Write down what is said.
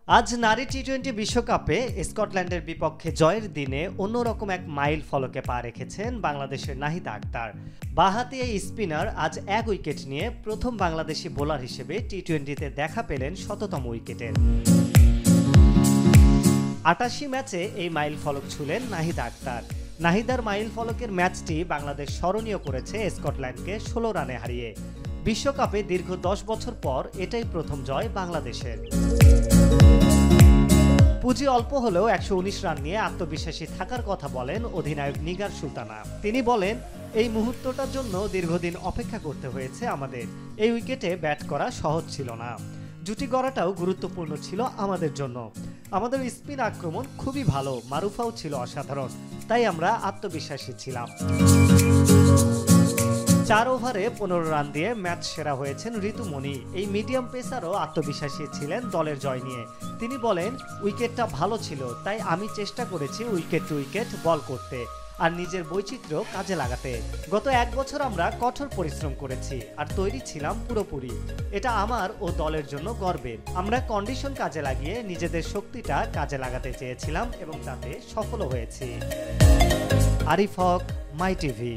আজ নারী টি-20 বিশ্বকাপে স্কটল্যান্ডের বিপক্ষে জয়ের দিনে অন্যরকম এক মাইল ফলকে পা রেখেছেন বাংলাদেশের নাহিদা আক্তার। বাঁহাতি এই স্পিনার আজ এক উইকেট নিয়ে প্রথম বাংলাদেশি বোলার হিসেবে টি-20তে দেখা পেলেন শততম উইকেটের। ৮৮ ম্যাচে এই মাইল ফলক ছুঁলেন নাহিদা আক্তার। নাহিদার মাইল ফলকের ম্যাচটি বাংলাদেশ স্মরণীয় করেছে স্কটল্যান্ডকে ১৬ রানে হারিয়ে। বিশ্বকাপে দীর্ঘ ১০ বছর পর এটাই প্রথম জয় বাংলাদেশের। পুঁজি অল্প হলেও ১১৯ রান নিয়ে আত্মবিশ্বাসী থাকার কথা বলেন অধিনায়ক নিগার সুলতানা। তিনি বলেন, এই মুহূর্তটার জন্য দীর্ঘদিন অপেক্ষা করতে হয়েছে আমাদের। এই উইকেটে ব্যাট করা সহজ ছিল না। জুটি গড়াটাও গুরুত্বপূর্ণ ছিল আমাদের জন্য। আমাদের স্পিন আক্রমণ খুবই ভালো, মারুফাও ছিল অসাধারণ, তাই আমরা আত্মবিশ্বাসী ছিলাম। ৪ ওভারে ১৫ রান দিয়ে ম্যাচ সেরা হয়েছেন ঋতুমণি। এই মিডিয়াম পেসারও আত্মবিশ্বাসী ছিলেন দলের জয় নিয়ে। তিনি বলেন, উইকেটটা ভালো ছিল, তাই আমি চেষ্টা করেছি উইকেট টু উইকেট বল করতে আর নিজের বৈচিত্র্য কাজে লাগাতে। গত ১ বছর আমরা কঠোর পরিশ্রম করেছি আর তৈরি ছিলাম পুরোপুরি। এটা আমার ও দলের জন্য গর্বের। আমরা কন্ডিশন কাজে লাগিয়ে নিজেদের শক্তিটা কাজে লাগাতে চেয়েছিলাম এবং তাতে সফল হয়েছি। আরিফ হক, মাই টিভি।